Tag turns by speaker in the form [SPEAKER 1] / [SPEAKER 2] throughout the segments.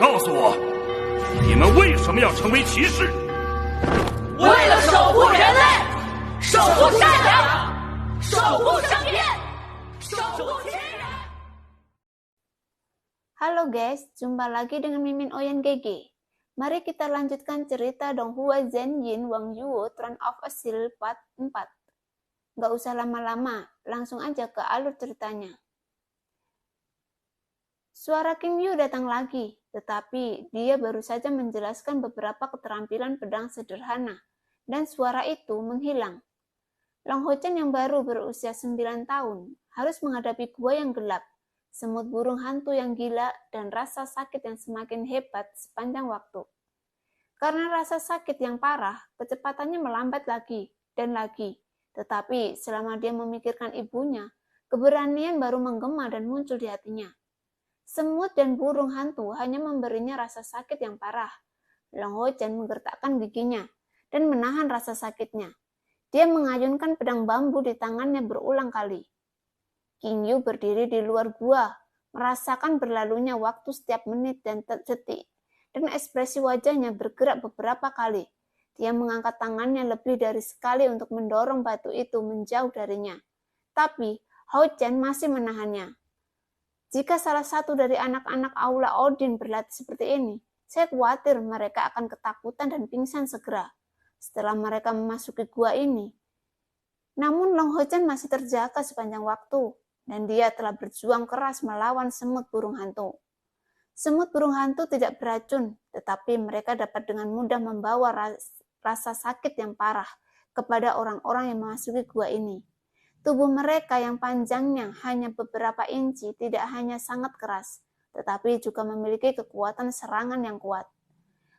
[SPEAKER 1] 告诉我，你们为什么要成为骑士？
[SPEAKER 2] 为了守护人类，守护善良，守护正义，守护亲人。
[SPEAKER 3] Halo guys, jumpa lagi dengan Mimin Oyen GG. Mari kita lanjutkan cerita Donghua Zhen Yin Wang Yuo Throne of Asil Part 4. Gak usah lama-lama, langsung aja ke alur ceritanya. Suara King Yu datang lagi, tetapi dia baru saja menjelaskan beberapa keterampilan pedang sederhana, dan suara itu menghilang. Long Ho Chen yang baru berusia 9 tahun harus menghadapi gua yang gelap, semut burung hantu yang gila, dan rasa sakit yang semakin hebat sepanjang waktu. Karena rasa sakit yang parah, kecepatannya melambat lagi dan lagi, tetapi selama dia memikirkan ibunya, keberanian baru menggema dan muncul di hatinya. Semut dan burung hantu hanya memberinya rasa sakit yang parah. Long Ho Chen menggertakkan giginya dan menahan rasa sakitnya. Dia mengayunkan pedang bambu di tangannya berulang kali. King Yu berdiri di luar gua, merasakan berlalunya waktu setiap menit dan detik, dan ekspresi wajahnya bergerak beberapa kali. Dia mengangkat tangannya lebih dari sekali untuk mendorong batu itu menjauh darinya. Tapi Ho Chen masih menahannya. Jika salah satu dari anak-anak Aula Odin berlatih seperti ini, saya khawatir mereka akan ketakutan dan pingsan segera setelah mereka memasuki gua ini. Namun Long Ho Chen masih terjaga sepanjang waktu, dan dia telah berjuang keras melawan semut burung hantu. Semut burung hantu tidak beracun, tetapi mereka dapat dengan mudah membawa rasa sakit yang parah kepada orang-orang yang memasuki gua ini. Tubuh mereka yang panjangnya hanya beberapa inci tidak hanya sangat keras, tetapi juga memiliki kekuatan serangan yang kuat.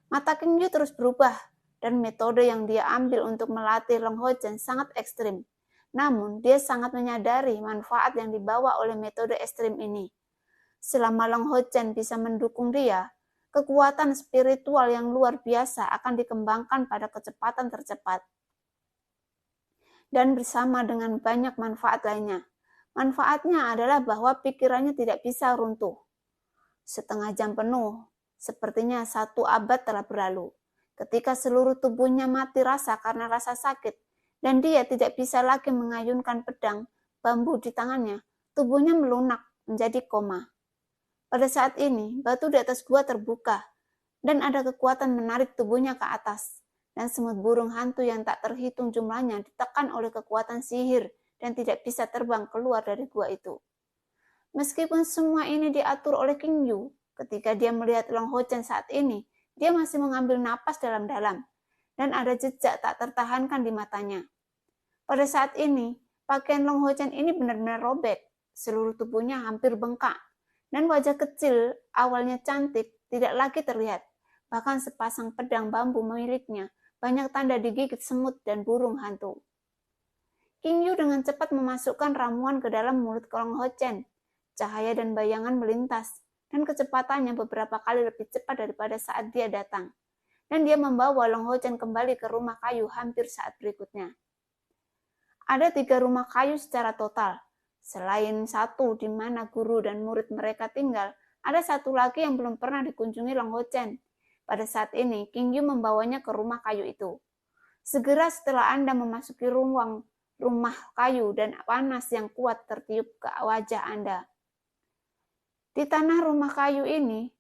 [SPEAKER 3] Mata King Yu terus berubah, dan metode yang dia ambil untuk melatih Long Ho Chen sangat ekstrim. Namun, dia sangat menyadari manfaat yang dibawa oleh metode ekstrim ini. Selama Long Ho Chen bisa mendukung dia, kekuatan spiritual yang luar biasa akan dikembangkan pada kecepatan tercepat. Dan bersama dengan banyak manfaat lainnya. Manfaatnya adalah bahwa pikirannya tidak bisa runtuh. Setengah jam penuh, sepertinya 1 abad telah berlalu. Ketika seluruh tubuhnya mati rasa karena rasa sakit, dan dia tidak bisa lagi mengayunkan pedang bambu di tangannya, tubuhnya melunak menjadi koma. Pada saat ini, batu di atas gua terbuka, dan ada kekuatan menarik tubuhnya ke atas. Dan semut burung hantu yang tak terhitung jumlahnya ditekan oleh kekuatan sihir dan tidak bisa terbang keluar dari gua itu. Meskipun semua ini diatur oleh King Yu, ketika dia melihat Long Ho Chen saat ini, dia masih mengambil napas dalam-dalam, dan ada jejak tak tertahankan di matanya. Pada saat ini, pakaian Long Ho Chen ini benar-benar robek, seluruh tubuhnya hampir bengkak, dan wajah kecil awalnya cantik tidak lagi terlihat, bahkan sepasang pedang bambu miliknya banyak tanda digigit semut dan burung hantu. King Yu dengan cepat memasukkan ramuan ke dalam mulut Long Ho Chen. Cahaya dan bayangan melintas, dan kecepatannya beberapa kali lebih cepat daripada saat dia datang. Dan dia membawa Long Ho Chen kembali ke rumah kayu hampir saat berikutnya. Ada 3 rumah kayu secara total. Selain satu di mana guru dan murid mereka tinggal, ada satu lagi yang belum pernah dikunjungi Long Ho Chen. Pada saat ini, King Yu membawanya ke rumah kayu itu. Segera setelah Anda memasuki ruang rumah kayu dan panas yang kuat tertiup ke wajah Anda. Di tanah rumah kayu ini,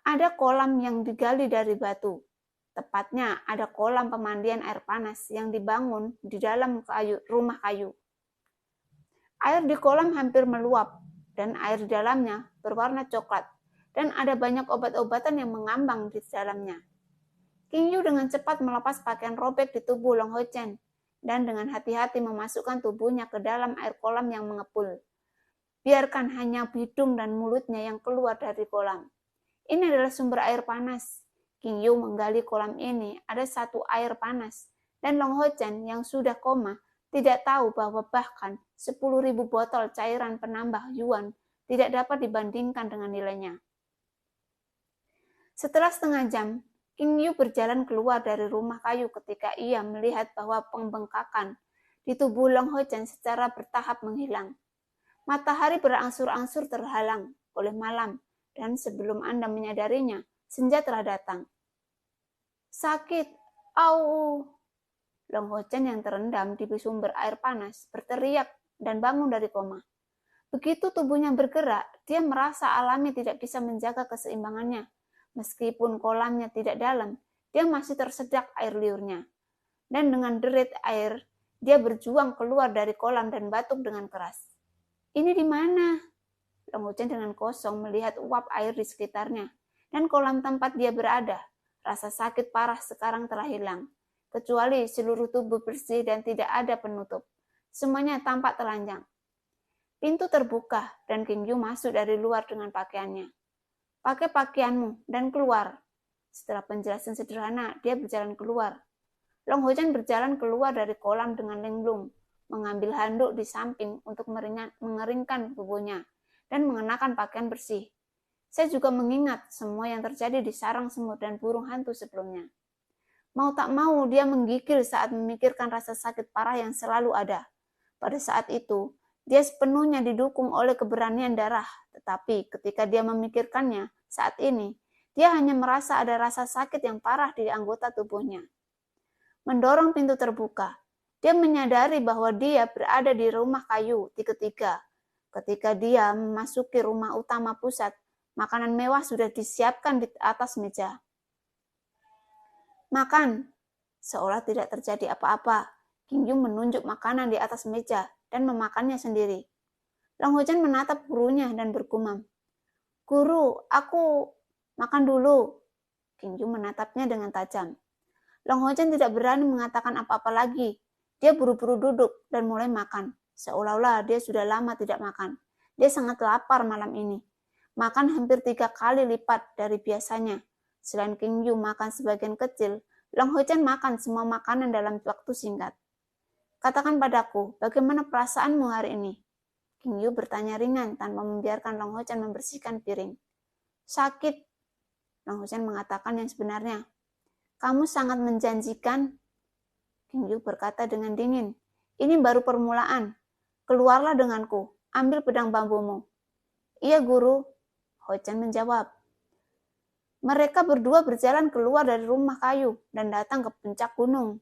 [SPEAKER 3] ada kolam yang digali dari batu. Tepatnya ada kolam pemandian air panas yang dibangun di dalam rumah kayu. Air di kolam hampir meluap, dan air di dalamnya berwarna coklat. Dan ada banyak obat-obatan yang mengambang di dalamnya. King Yu dengan cepat melepas pakaian robek di tubuh Long Ho Chen, dan dengan hati-hati memasukkan tubuhnya ke dalam air kolam yang mengepul. Biarkan hanya hidung dan mulutnya yang keluar dari kolam. Ini adalah sumber air panas. King Yu menggali kolam ini, ada satu air panas, dan Long Ho Chen yang sudah koma tidak tahu bahwa bahkan 10.000 botol cairan penambah yuan tidak dapat dibandingkan dengan nilainya. Setelah setengah jam, King Yu berjalan keluar dari rumah kayu ketika ia melihat bahwa pembengkakan di tubuh Long Ho Chen secara bertahap menghilang. Matahari berangsur-angsur terhalang oleh malam, dan sebelum Anda menyadarinya, Senja telah datang. Sakit, au. Long Ho Chen yang terendam di sumber air panas berteriak dan bangun dari koma. Begitu tubuhnya bergerak, dia merasa alami tidak bisa menjaga keseimbangannya. Meskipun kolamnya tidak dalam, dia masih tersedak air liurnya. Dan dengan derit air, dia berjuang keluar dari kolam dan batuk dengan keras. Ini di mana? Long Ho Chen dengan kosong melihat uap air di sekitarnya. Dan kolam tempat dia berada, rasa sakit parah sekarang telah hilang. Kecuali seluruh tubuh bersih dan tidak ada penutup. Semuanya tampak telanjang. Pintu terbuka dan King Yu masuk dari luar dengan pakaiannya. Pakai pakaianmu dan keluar. Setelah penjelasan sederhana, dia berjalan keluar. Long Ho Chen berjalan keluar dari kolam dengan linglung, mengambil handuk di samping untuk mengeringkan tubuhnya dan mengenakan pakaian bersih. Saya juga mengingat semua yang terjadi di sarang semut dan burung hantu sebelumnya. Mau tak mau, dia menggigil saat memikirkan rasa sakit parah yang selalu ada. Pada saat itu, dia sepenuhnya didukung oleh keberanian darah, tetapi ketika dia memikirkannya saat ini, dia hanya merasa ada rasa sakit yang parah di anggota tubuhnya. Mendorong pintu terbuka, dia menyadari bahwa dia berada di rumah kayu di ketiga. Ketika dia memasuki rumah utama pusat, makanan mewah sudah disiapkan di atas meja. Makan, seolah tidak terjadi apa-apa. King Yu menunjuk makanan di atas meja dan memakannya sendiri. Long Ho Chen menatap gurunya dan bergumam, "Guru, aku makan dulu." King Yu menatapnya dengan tajam. Long Ho Chen tidak berani mengatakan apa-apa lagi. Dia buru-buru duduk dan mulai makan, seolah-olah dia sudah lama tidak makan. Dia sangat lapar malam ini. Makan hampir 3 kali lipat dari biasanya. Selain King Yu makan sebagian kecil, Long Ho Chen makan semua makanan dalam waktu singkat. "Katakan padaku, bagaimana perasaanmu hari ini?" King Yu bertanya ringan tanpa membiarkan Long Ho Chen membersihkan piring. "Sakit," Long Ho Chen mengatakan yang sebenarnya. "Kamu sangat menjanjikan," King Yu berkata dengan dingin. "Ini baru permulaan. Keluarlah denganku, ambil pedang bambumu." "Iya, Guru," Ho Chen menjawab. Mereka berdua berjalan keluar dari rumah kayu dan datang ke puncak gunung.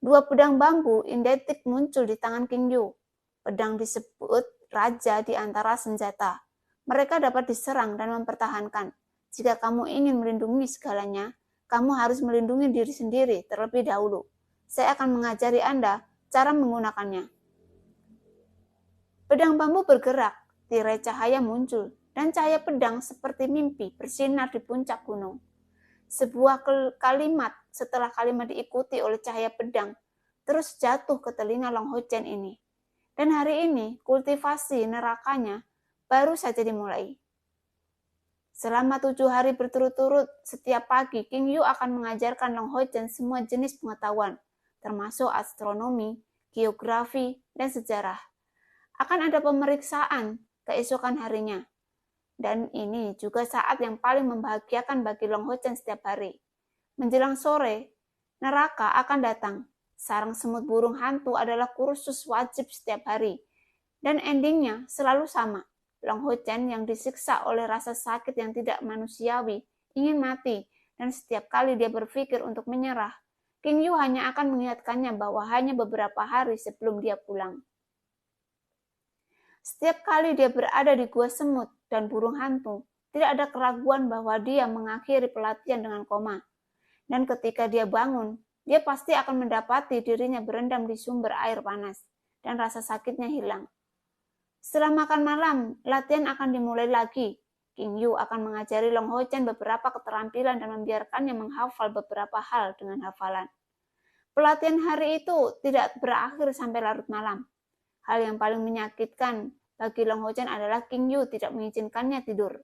[SPEAKER 3] 2 pedang bambu identik muncul di tangan King Yu. Pedang disebut raja di antara senjata. Mereka dapat diserang dan mempertahankan. Jika kamu ingin melindungi segalanya, kamu harus melindungi diri sendiri terlebih dahulu. Saya akan mengajari Anda cara menggunakannya. Pedang bambu bergerak, tirai cahaya muncul, dan cahaya pedang seperti mimpi bersinar di puncak gunung. Sebuah kalimat setelah kalimat diikuti oleh cahaya pedang terus jatuh ke telinga Long Ho Chen ini. Dan hari ini kultivasi nerakanya baru saja dimulai. Selama 7 hari berturut-turut, setiap pagi King Yu akan mengajarkan Long Ho Chen semua jenis pengetahuan, termasuk astronomi, geografi, dan sejarah. Akan ada pemeriksaan keesokan harinya. Dan ini juga saat yang paling membahagiakan bagi Long Ho Chen setiap hari. Menjelang sore, neraka akan datang. Sarang semut burung hantu adalah kursus wajib setiap hari. Dan endingnya selalu sama. Long Ho Chen yang disiksa oleh rasa sakit yang tidak manusiawi, ingin mati, dan setiap kali dia berpikir untuk menyerah, King Yu hanya akan mengingatkannya bahwa hanya beberapa hari sebelum dia pulang. Setiap kali dia berada di gua semut dan burung hantu, tidak ada keraguan bahwa dia mengakhiri pelatihan dengan koma. Dan ketika dia bangun, dia pasti akan mendapati dirinya berendam di sumber air panas, dan rasa sakitnya hilang. Setelah makan malam, latihan akan dimulai lagi. King Yu akan mengajari Long Ho Chen beberapa keterampilan dan membiarkannya menghafal beberapa hal dengan hafalan. Pelatihan hari itu tidak berakhir sampai larut malam. Hal yang paling menyakitkan bagi Long Ho Chen adalah King Yu tidak mengizinkannya tidur.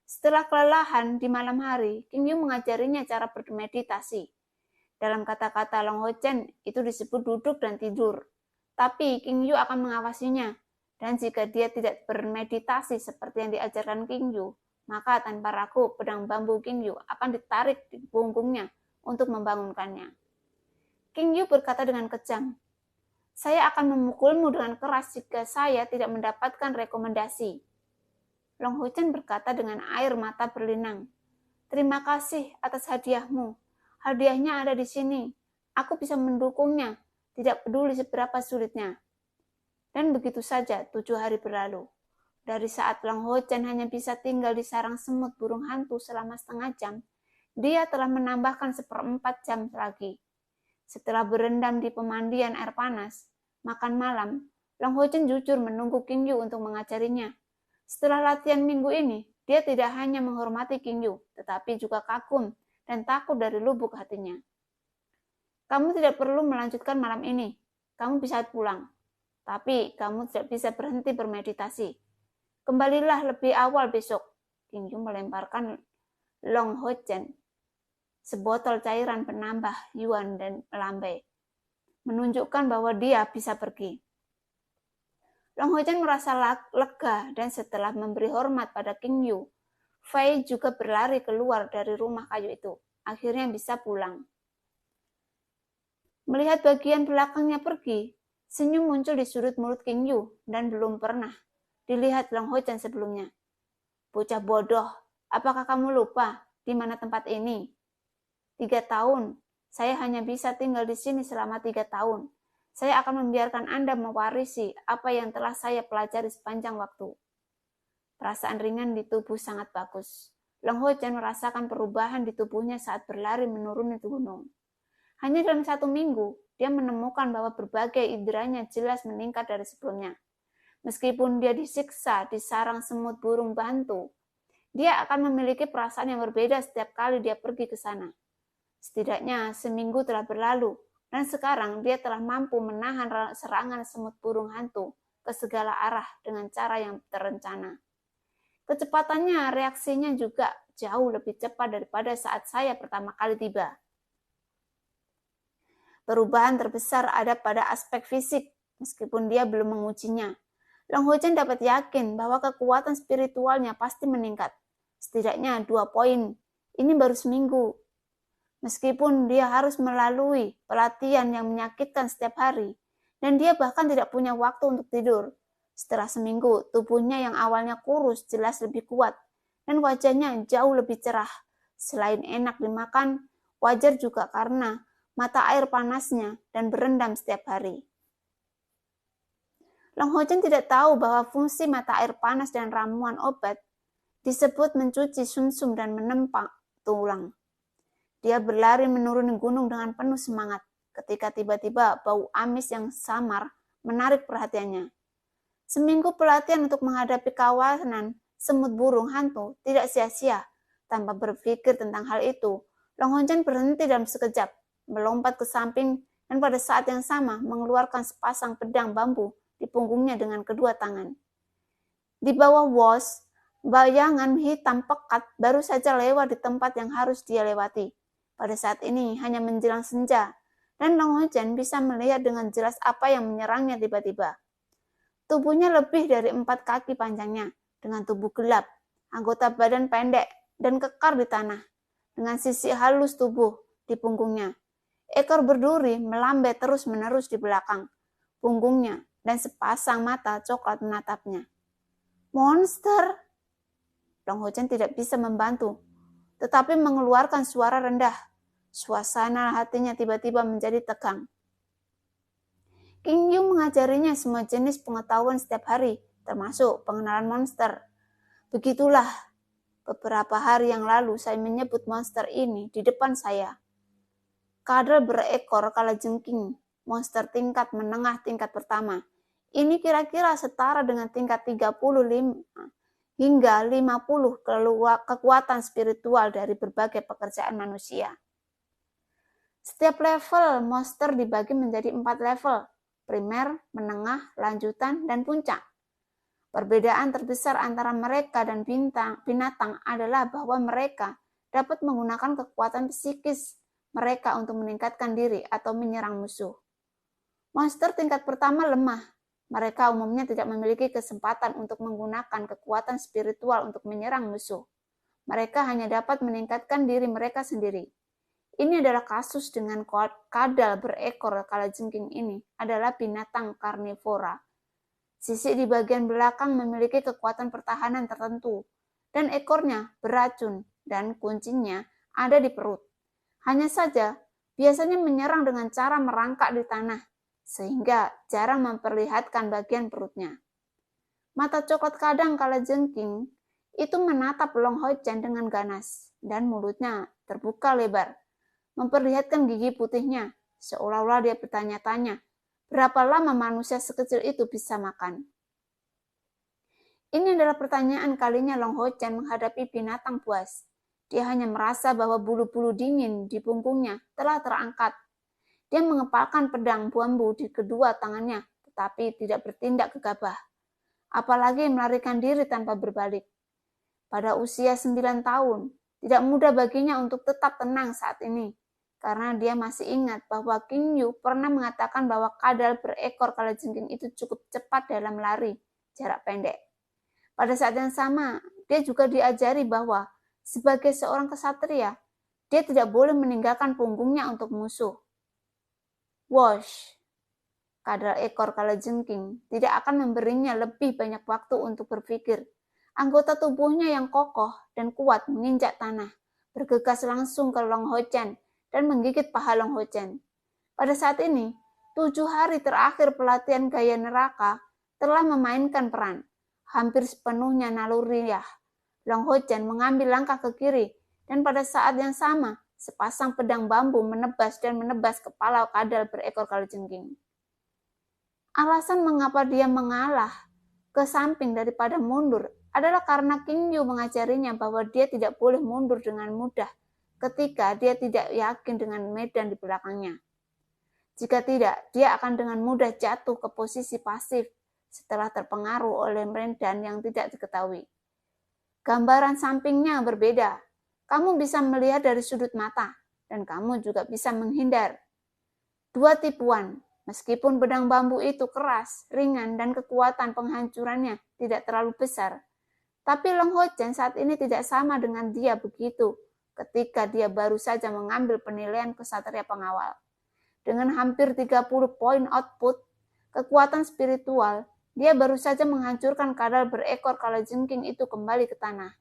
[SPEAKER 3] Setelah kelelahan di malam hari, King Yu mengajarinya cara bermeditasi. Dalam kata-kata Long Ho Chen, itu disebut duduk dan tidur. Tapi King Yu akan mengawasinya, dan jika dia tidak bermeditasi seperti yang diajarkan King Yu, maka tanpa ragu pedang bambu King Yu akan ditarik di punggungnya untuk membangunkannya. King Yu berkata dengan kejam, "Saya akan memukulmu dengan keras jika saya tidak mendapatkan rekomendasi." Long Ho Chen berkata dengan air mata berlinang, Terima kasih atas hadiahmu. Hadiahnya ada di sini. Aku bisa mendukungnya, tidak peduli seberapa sulitnya. Dan begitu saja 7 hari berlalu. Dari saat Long Ho Chen hanya bisa tinggal di sarang semut burung hantu selama setengah jam, dia telah menambahkan 1/4 jam lagi. Setelah berendam di pemandian air panas, makan malam, Long Ho Chen jujur menunggu King Yu untuk mengajarinya. Setelah latihan minggu ini, dia tidak hanya menghormati King Yu, tetapi juga kagum dan takut dari lubuk hatinya. Kamu tidak perlu melanjutkan malam ini. Kamu bisa pulang. Tapi kamu tidak bisa berhenti bermeditasi. Kembalilah lebih awal besok. King Yu melemparkan Long Ho Chen sebotol cairan penambah yuan dan lambai, menunjukkan bahwa dia bisa pergi. Long Ho Chen merasa lega dan setelah memberi hormat pada King Yu, Fei juga berlari keluar dari rumah kayu itu. Akhirnya bisa pulang. Melihat bagian belakangnya pergi, senyum muncul di sudut mulut King Yu dan belum pernah dilihat Long Ho Chen sebelumnya. Bocah bodoh, apakah kamu lupa di mana tempat ini? 3 tahun, saya hanya bisa tinggal di sini selama 3 tahun. Saya akan membiarkan Anda mewarisi apa yang telah saya pelajari sepanjang waktu. Perasaan ringan di tubuh sangat bagus. Long Ho Chen merasakan perubahan di tubuhnya saat berlari menuruni gunung. Hanya dalam 1 minggu, dia menemukan bahwa berbagai inderanya jelas meningkat dari sebelumnya. Meskipun dia disiksa di sarang semut burung hantu, dia akan memiliki perasaan yang berbeda setiap kali dia pergi ke sana. Setidaknya seminggu telah berlalu, dan sekarang dia telah mampu menahan serangan semut burung hantu ke segala arah dengan cara yang terencana. Kecepatannya, reaksinya juga jauh lebih cepat daripada saat saya pertama kali tiba. Perubahan terbesar ada pada aspek fisik, meskipun dia belum mengujinya. Long Ho Chen dapat yakin bahwa kekuatan spiritualnya pasti meningkat. Setidaknya 2 poin. Ini baru seminggu. Meskipun dia harus melalui pelatihan yang menyakitkan setiap hari, dan dia bahkan tidak punya waktu untuk tidur. Setelah seminggu, tubuhnya yang awalnya kurus jelas lebih kuat, dan wajahnya jauh lebih cerah. Selain enak dimakan, wajar juga karena mata air panasnya dan berendam setiap hari. Long Ho Chen tidak tahu bahwa fungsi mata air panas dan ramuan obat disebut mencuci sumsum dan menempa tulang. Dia berlari menuruni gunung dengan penuh semangat ketika tiba-tiba bau amis yang samar menarik perhatiannya. Seminggu pelatihan untuk menghadapi kawanan semut burung hantu tidak sia-sia. Tanpa berpikir tentang hal itu, Long Ho Chen berhenti dalam sekejap, melompat ke samping, dan pada saat yang sama mengeluarkan sepasang pedang bambu di punggungnya dengan kedua tangan. Di bawah Wos, bayangan hitam pekat baru saja lewat di tempat yang harus dia lewati. Pada saat ini hanya menjelang senja, dan Long Ho Chen bisa melihat dengan jelas apa yang menyerangnya tiba-tiba. Tubuhnya lebih dari 4 kaki panjangnya, dengan tubuh gelap, anggota badan pendek, dan kekar di tanah, dengan sisi halus tubuh di punggungnya. Ekor berduri melambai terus-menerus di belakang punggungnya, dan sepasang mata coklat menatapnya. Monster! Long Ho Chen tidak bisa membantu, tetapi mengeluarkan suara rendah. Suasana hatinya tiba-tiba menjadi tegang. King Yu mengajarinya semua jenis pengetahuan setiap hari, termasuk pengenalan monster. Begitulah, beberapa hari yang lalu saya menyebut monster ini di depan saya. Kadal berekor kalajengking, monster tingkat menengah tingkat pertama. Ini kira-kira setara dengan tingkat 35 hingga 50 kekuatan spiritual dari berbagai pekerjaan manusia. Setiap level monster dibagi menjadi 4 level, primer, menengah, lanjutan, dan puncak. Perbedaan terbesar antara mereka dan binatang adalah bahwa mereka dapat menggunakan kekuatan psikis mereka untuk meningkatkan diri atau menyerang musuh. Monster tingkat pertama lemah. Mereka umumnya tidak memiliki kesempatan untuk menggunakan kekuatan spiritual untuk menyerang musuh. Mereka hanya dapat meningkatkan diri mereka sendiri. Ini adalah kasus dengan kadal berekor kalajengking ini adalah binatang karnivora. Sisik di bagian belakang memiliki kekuatan pertahanan tertentu, dan ekornya beracun dan kuncinya ada di perut. Hanya saja, biasanya menyerang dengan cara merangkak di tanah, sehingga jarang memperlihatkan bagian perutnya. Mata coklat kadang kala jengking itu menatap Long Ho Chen dengan ganas, dan mulutnya terbuka lebar, memperlihatkan gigi putihnya, seolah-olah dia bertanya-tanya, berapa lama manusia sekecil itu bisa makan? Ini adalah pertanyaan kalinya Long Ho Chen menghadapi binatang buas. Dia hanya merasa bahwa bulu-bulu dingin di punggungnya telah terangkat. Dia mengepalkan pedang bambu di kedua tangannya, tetapi tidak bertindak gegabah. Apalagi melarikan diri tanpa berbalik. Pada usia 9 tahun, tidak mudah baginya untuk tetap tenang saat ini. Karena dia masih ingat bahwa King Yu pernah mengatakan bahwa kadal berekor kalajengking itu cukup cepat dalam lari jarak pendek. Pada saat yang sama, dia juga diajari bahwa sebagai seorang kesatria, dia tidak boleh meninggalkan punggungnya untuk musuh. Wosh, kadal ekor kalajengking tidak akan memberinya lebih banyak waktu untuk berpikir. Anggota tubuhnya yang kokoh dan kuat menginjak tanah, bergegas langsung ke Long Ho Chen dan menggigit paha Long Ho Chen. Pada saat ini, 7 hari terakhir pelatihan gaya neraka telah memainkan peran. Hampir sepenuhnya naluriah. Long Ho Chen mengambil langkah ke kiri, dan pada saat yang sama, sepasang pedang bambu menebas kepala kadal berekor kalajengking. Alasan mengapa dia mengalah ke samping daripada mundur adalah karena King Yu mengajarinya bahwa dia tidak boleh mundur dengan mudah ketika dia tidak yakin dengan medan di belakangnya. Jika tidak, dia akan dengan mudah jatuh ke posisi pasif setelah terpengaruh oleh medan yang tidak diketahui. Gambaran sampingnya berbeda. Kamu bisa melihat dari sudut mata, dan kamu juga bisa menghindar. 2 tipuan, meskipun pedang bambu itu keras, ringan, dan kekuatan penghancurannya tidak terlalu besar. Tapi Long Ho Chen saat ini tidak sama dengan dia begitu ketika dia baru saja mengambil penilaian kesatria pengawal. Dengan hampir 30 poin output, kekuatan spiritual, dia baru saja menghancurkan kadal berekor kalajengking itu kembali ke tanah.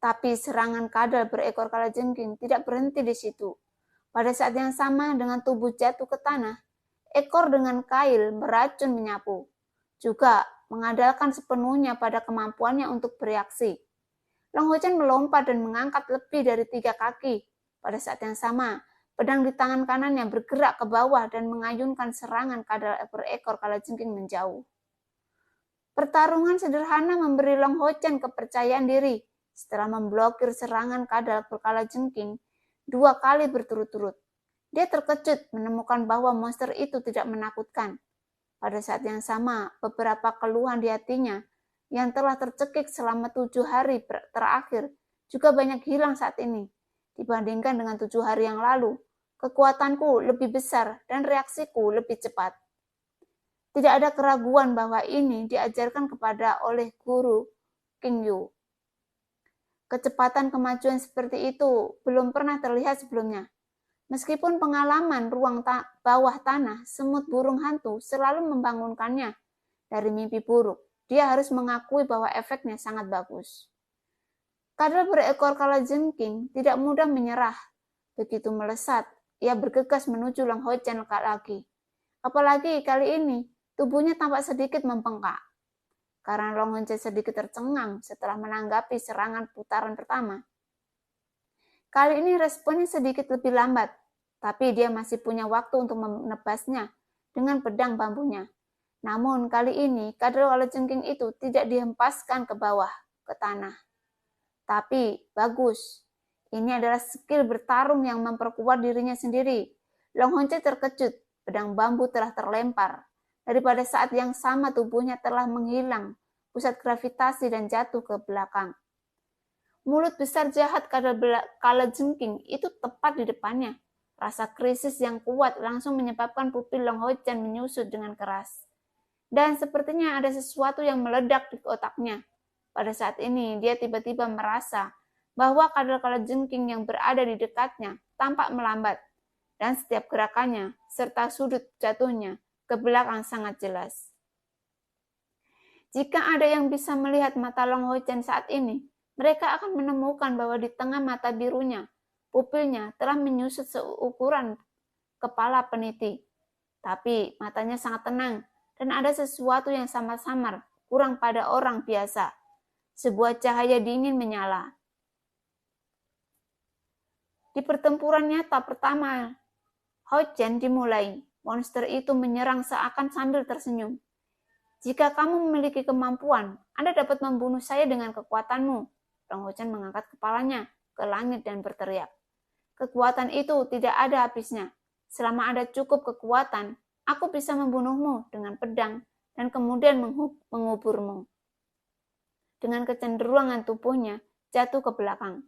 [SPEAKER 3] Tapi serangan kadal berekor kalajengking tidak berhenti di situ. Pada saat yang sama dengan tubuh jatuh ke tanah, ekor dengan kail beracun menyapu. Juga mengandalkan sepenuhnya pada kemampuannya untuk bereaksi. Long Ho Chen melompat dan mengangkat lebih dari 3 kaki. Pada saat yang sama, pedang di tangan kanannya bergerak ke bawah dan mengayunkan serangan kadal berekor kalajengking menjauh. Pertarungan sederhana memberi Long Ho Chen kepercayaan diri setelah memblokir serangan kadal kalajengking 2 kali berturut-turut. Dia terkejut menemukan bahwa monster itu tidak menakutkan. Pada saat yang sama, beberapa keluhan di hatinya yang telah tercekik selama 7 hari terakhir juga banyak hilang saat ini. Dibandingkan dengan 7 hari yang lalu, kekuatanku lebih besar dan reaksiku lebih cepat. Tidak ada keraguan bahwa ini diajarkan kepada oleh guru King Yu. Kecepatan kemajuan seperti itu belum pernah terlihat sebelumnya. Meskipun pengalaman ruang bawah tanah semut burung hantu selalu membangunkannya dari mimpi buruk, dia harus mengakui bahwa efeknya sangat bagus. Kadal berekor kalajengking tidak mudah menyerah. Begitu melesat, ia bergegas menuju Long Ho Chen lagi. Apalagi kali ini, tubuhnya tampak sedikit membengkak. Karena Long Ho Chen sedikit tercengang setelah menanggapi serangan putaran pertama. Kali ini responnya sedikit lebih lambat, tapi dia masih punya waktu untuk menebasnya dengan pedang bambunya. Namun kali ini, kadal kalajengking itu tidak dihempaskan ke bawah, ke tanah. Tapi bagus, ini adalah skill bertarung yang memperkuat dirinya sendiri. Long Ho Chen terkejut, pedang bambu telah terlempar. Daripada saat yang sama tubuhnya telah menghilang pusat gravitasi dan jatuh ke belakang. Mulut besar jahat kadal kalajengking itu tepat di depannya. Rasa krisis yang kuat langsung menyebabkan pupil Long Ho Chen menyusut dengan keras. Dan sepertinya ada sesuatu yang meledak di otaknya. Pada saat ini, dia tiba-tiba merasa bahwa kadal kalajengking yang berada di dekatnya tampak melambat, dan setiap gerakannya serta sudut jatuhnya ke belakang sangat jelas. Jika ada yang bisa melihat mata Long Ho Chen saat ini, mereka akan menemukan bahwa di tengah mata birunya, pupilnya telah menyusut seukuran kepala peniti. Tapi matanya sangat tenang dan ada sesuatu yang samar-samar kurang pada orang biasa. Sebuah cahaya dingin menyala. Di pertempuran nyata pertama, Ho-Chen dimulai. Monster itu menyerang seakan sambil tersenyum. Jika kamu memiliki kemampuan, Anda dapat membunuh saya dengan kekuatanmu. Long Ho-Chen mengangkat kepalanya ke langit dan berteriak. Kekuatan itu tidak ada habisnya. Selama ada cukup kekuatan, aku bisa membunuhmu dengan pedang dan kemudian menguburmu. Dengan kecenderungan tubuhnya jatuh ke belakang.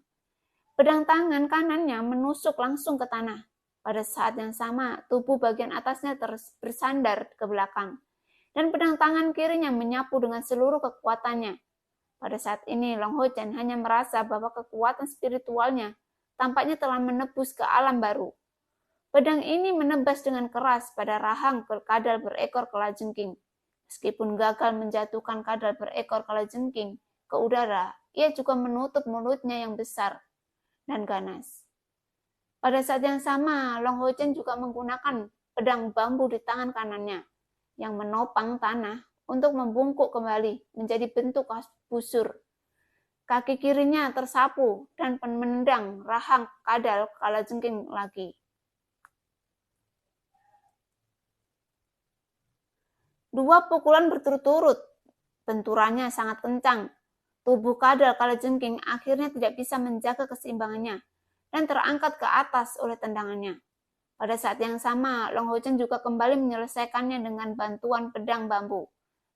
[SPEAKER 3] Pedang tangan kanannya menusuk langsung ke tanah. Pada saat yang sama, tubuh bagian atasnya bersandar ke belakang. Dan pedang tangan kirinya menyapu dengan seluruh kekuatannya. Pada saat ini, Long Ho-Chen hanya merasa bahwa kekuatan spiritualnya tampaknya telah menebus ke alam baru. Pedang ini menebas dengan keras pada rahang kadal berekor kalajengking. Meskipun gagal menjatuhkan kadal berekor kalajengking ke udara, ia juga menutup mulutnya yang besar dan ganas. Pada saat yang sama, Long Ho-Chen juga menggunakan pedang bambu di tangan kanannya yang menopang tanah untuk membungkuk kembali menjadi bentuk busur. Kaki kirinya tersapu dan menendang rahang kadal kalajengking lagi. Dua pukulan berturut-turut, benturannya sangat kencang. Tubuh kadal kalajengking akhirnya tidak bisa menjaga keseimbangannya dan terangkat ke atas oleh tendangannya. Pada saat yang sama, Long Ho-Chen juga kembali menyelesaikannya dengan bantuan pedang bambu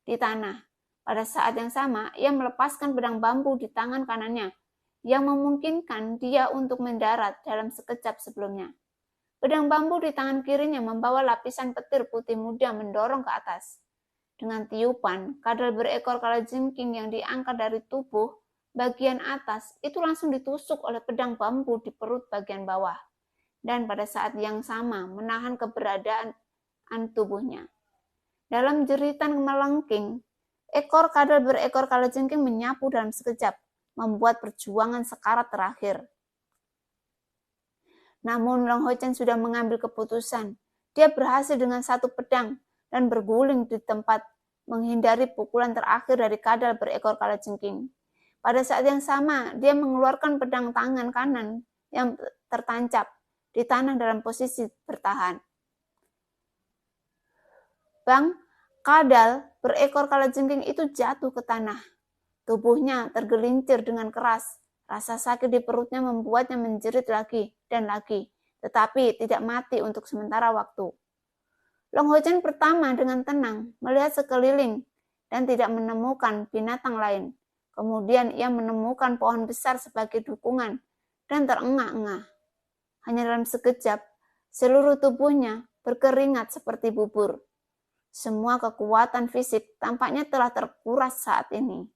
[SPEAKER 3] di tanah. Pada saat yang sama, ia melepaskan pedang bambu di tangan kanannya, yang memungkinkan dia untuk mendarat dalam sekejap sebelumnya. Pedang bambu di tangan kirinya membawa lapisan petir putih muda mendorong ke atas. Dengan tiupan, kadal berekor kalajengking yang diangkat dari tubuh bagian atas itu langsung ditusuk oleh pedang bambu di perut bagian bawah. Dan pada saat yang sama menahan keberadaan tubuhnya. Dalam jeritan melengking, ekor kadal berekor kalajengking menyapu dalam sekejap, membuat perjuangan sekarat terakhir. Namun Long Ho-Chen sudah mengambil keputusan. Dia berhasil dengan satu pedang dan berguling di tempat, menghindari pukulan terakhir dari kadal berekor kalajengking. Pada saat yang sama, dia mengeluarkan pedang tangan kanan yang tertancap di tanah dalam posisi bertahan. Bang, kadal berekor kalajengking itu jatuh ke tanah. Tubuhnya tergelincir dengan keras. Rasa sakit di perutnya membuatnya menjerit lagi dan lagi, tetapi tidak mati untuk sementara waktu. Long Ho-Chen pertama dengan tenang melihat sekeliling dan tidak menemukan binatang lain. Kemudian ia menemukan pohon besar sebagai dukungan dan terengah-engah. Hanya dalam sekejap, seluruh tubuhnya berkeringat seperti bubur. Semua kekuatan fisik tampaknya telah terkuras saat ini.